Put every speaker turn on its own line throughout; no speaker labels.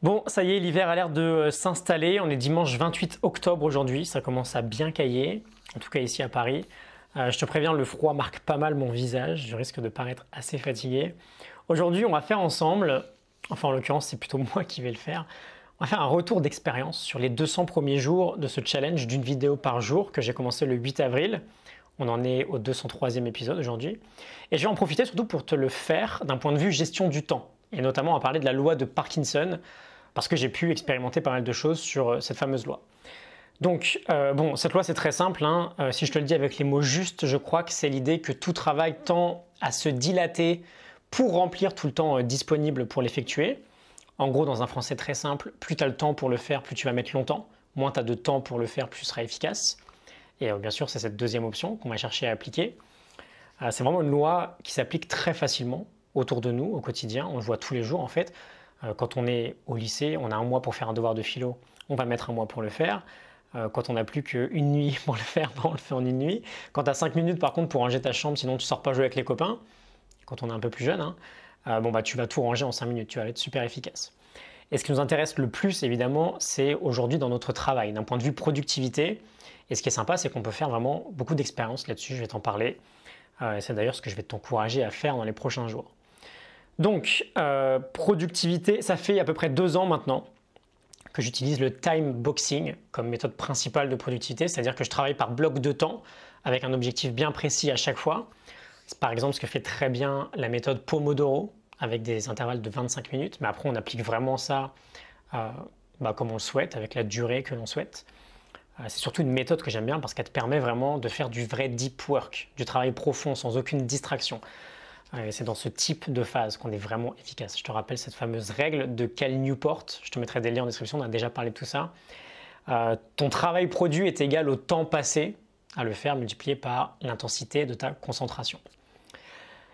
Bon, ça y est, l'hiver a l'air de s'installer. On est dimanche 28 octobre aujourd'hui. Ça commence à bien cailler, en tout cas ici à Paris. Je te préviens, le froid marque pas mal mon visage. Je risque de paraître assez fatigué. Aujourd'hui, on va faire ensemble, enfin en l'occurrence, c'est plutôt moi qui vais le faire. On va faire un retour d'expérience sur les 200 premiers jours de ce challenge d'une vidéo par jour que j'ai commencé le 8 avril. On en est au 203e épisode aujourd'hui. Et je vais en profiter surtout pour te le faire d'un point de vue gestion du temps. Et notamment à parler de la loi de Parkinson, parce que j'ai pu expérimenter pas mal de choses sur cette fameuse loi. Donc, bon, cette loi c'est très simple, hein. Si je te le dis avec les mots justes, je crois que c'est l'idée que tout travail tend à se dilater pour remplir tout le temps disponible pour l'effectuer. En gros, dans un français très simple, plus tu as le temps pour le faire, plus tu vas mettre longtemps. Moins tu as de temps pour le faire, plus tu seras efficace. Et bien sûr, c'est cette deuxième option qu'on va chercher à appliquer. C'est vraiment une loi qui s'applique très facilement autour de nous, au quotidien. On le voit tous les jours en fait. Quand on est au lycée, on a un mois pour faire un devoir de philo, on va mettre un mois pour le faire. Quand on n'a plus qu'une nuit pour le faire, on le fait en une nuit. Quand tu as 5 minutes par contre pour ranger ta chambre, sinon tu ne sors pas jouer avec les copains, quand on est un peu plus jeune, hein, tu vas tout ranger en 5 minutes, tu vas être super efficace. Et ce qui nous intéresse le plus évidemment, c'est aujourd'hui dans notre travail, d'un point de vue productivité. Et ce qui est sympa, c'est qu'on peut faire vraiment beaucoup d'expériences là-dessus, je vais t'en parler. C'est d'ailleurs ce que je vais t'encourager à faire dans les prochains jours. Donc, productivité, ça fait à peu près 2 ans maintenant que j'utilise le time boxing comme méthode principale de productivité, c'est-à-dire que je travaille par bloc de temps avec un objectif bien précis à chaque fois. C'est par exemple ce que fait très bien la méthode Pomodoro avec des intervalles de 25 minutes, mais après on applique vraiment ça comme on le souhaite, avec la durée que l'on souhaite. C'est surtout une méthode que j'aime bien parce qu'elle te permet vraiment de faire du vrai deep work, du travail profond sans aucune distraction. C'est dans ce type de phase qu'on est vraiment efficace. Je te rappelle cette fameuse règle de Cal Newport. Je te mettrai des liens en description, on a déjà parlé de tout ça. Ton travail produit est égal au temps passé à le faire multiplié par l'intensité de ta concentration.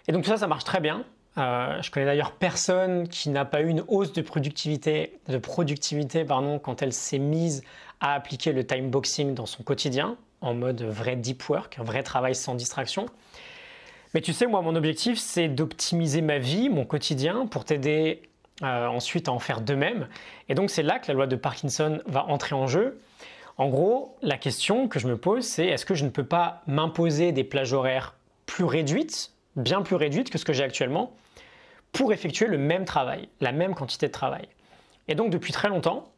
Et donc tout ça, ça marche très bien. Je connais d'ailleurs personne qui n'a pas eu une hausse de productivité quand elle s'est mise à appliquer le time boxing dans son quotidien, en mode vrai deep work, un vrai travail sans distraction. Mais tu sais, moi, mon objectif, c'est d'optimiser ma vie, mon quotidien, pour t'aider ensuite à en faire de même. Et donc, c'est là que la loi de Parkinson va entrer en jeu. En gros, la question que je me pose, c'est est-ce que je ne peux pas m'imposer des plages horaires plus réduites, bien plus réduites que ce que j'ai actuellement, pour effectuer le même travail, la même quantité de travail. Et donc, depuis très longtemps,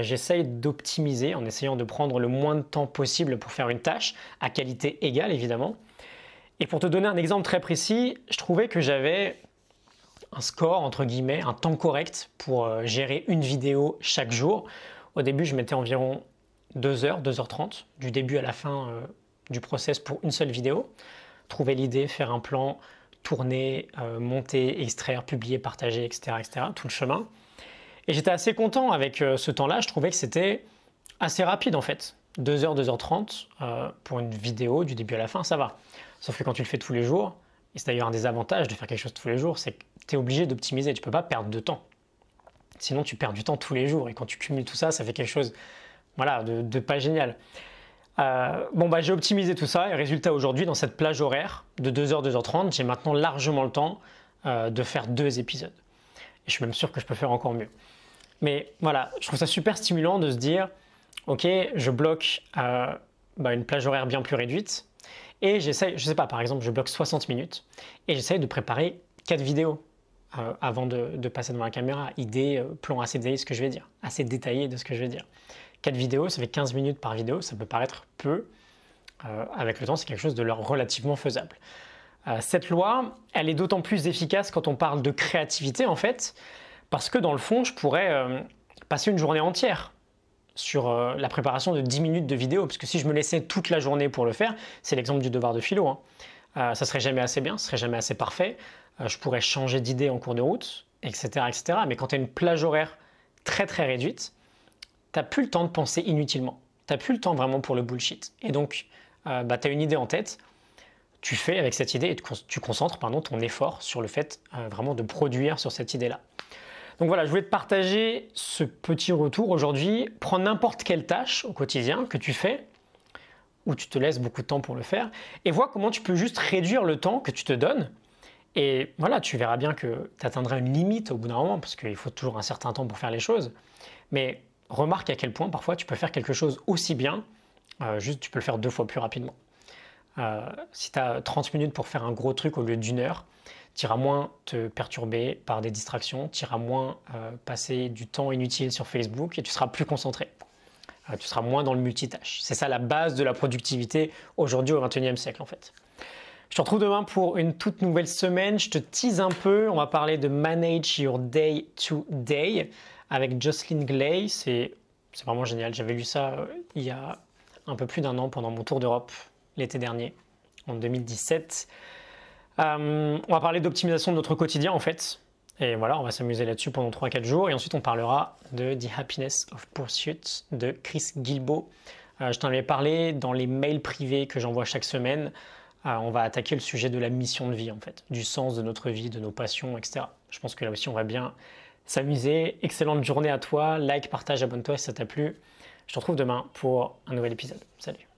j'essaye d'optimiser en essayant de prendre le moins de temps possible pour faire une tâche, à qualité égale, évidemment. Et pour te donner un exemple très précis, je trouvais que j'avais un score, entre guillemets, un temps correct pour gérer une vidéo chaque jour. Au début, je mettais environ 2 heures, 2h30, du début à la fin du process pour une seule vidéo. Trouver l'idée, faire un plan, tourner, monter, extraire, publier, partager, etc., tout le chemin. Et j'étais assez content avec ce temps-là. Je trouvais que c'était assez rapide en fait. 2 heures, 2h30 pour une vidéo du début à la fin, ça va. Sauf que quand tu le fais tous les jours, et c'est d'ailleurs un des avantages de faire quelque chose tous les jours, c'est que tu es obligé d'optimiser, tu ne peux pas perdre de temps. Sinon tu perds du temps tous les jours et quand tu cumules tout ça, ça fait quelque chose de pas génial. J'ai optimisé tout ça et résultat aujourd'hui dans cette plage horaire de 2h, 2h30, j'ai maintenant largement le temps de faire 2 épisodes. Et je suis même sûr que je peux faire encore mieux. Mais voilà, je trouve ça super stimulant de se dire, ok, je bloque une plage horaire bien plus réduite et j'essaye, je sais pas, par exemple, je bloque 60 minutes et j'essaye de préparer 4 vidéos avant de passer devant la caméra. Idée, plan assez détaillé de ce que je vais dire, assez détaillé de ce que je vais dire. 4 vidéos, ça fait 15 minutes par vidéo, ça peut paraître peu. Avec le temps, c'est quelque chose de relativement faisable. Cette loi, elle est d'autant plus efficace quand on parle de créativité en fait, parce que dans le fond, je pourrais passer une journée entière sur la préparation de 10 minutes de vidéo, parce que si je me laissais toute la journée pour le faire, c'est l'exemple du devoir de philo, hein, ça serait jamais assez bien, ça serait jamais assez parfait, je pourrais changer d'idée en cours de route, etc., etc. Mais quand tu as une plage horaire très très réduite, tu n'as plus le temps de penser inutilement, tu n'as plus le temps vraiment pour le bullshit. Et donc, tu as une idée en tête, tu fais avec cette idée et tu concentres ton effort sur le fait vraiment de produire sur cette idée-là. Donc voilà, je voulais te partager ce petit retour aujourd'hui. Prends n'importe quelle tâche au quotidien que tu fais, où tu te laisses beaucoup de temps pour le faire, et vois comment tu peux juste réduire le temps que tu te donnes Et voilà, tu verras bien que tu atteindras une limite au bout d'un moment, parce qu'il faut toujours un certain temps pour faire les choses. Mais remarque à quel point parfois tu peux faire quelque chose aussi bien, juste tu peux le faire 2 fois plus rapidement. Si tu as 30 minutes pour faire un gros truc au lieu d'une heure, tu iras moins te perturber par des distractions, tu iras moins passer du temps inutile sur Facebook et tu seras plus concentré. Tu seras moins dans le multitâche. C'est ça la base de la productivité aujourd'hui au XXIe siècle en fait. Je te retrouve demain pour une toute nouvelle semaine. Je te tease un peu. On va parler de Manage Your Day to Day avec Jocelyn Glay. C'est vraiment génial. J'avais lu ça il y a un peu plus d'un an pendant mon tour d'Europe l'été dernier, en 2017. On va parler d'optimisation de notre quotidien en fait. Et voilà, on va s'amuser là-dessus pendant 3-4 jours. Et ensuite, on parlera de The Happiness of Pursuit de Chris Guillebeau. Je t'en avais parlé dans les mails privés que j'envoie chaque semaine. On va attaquer le sujet de la mission de vie en fait, du sens de notre vie, de nos passions, etc. Je pense que là aussi on va bien s'amuser. Excellente journée à toi, like, partage, abonne-toi si ça t'a plu. Je te retrouve demain pour un nouvel épisode. Salut.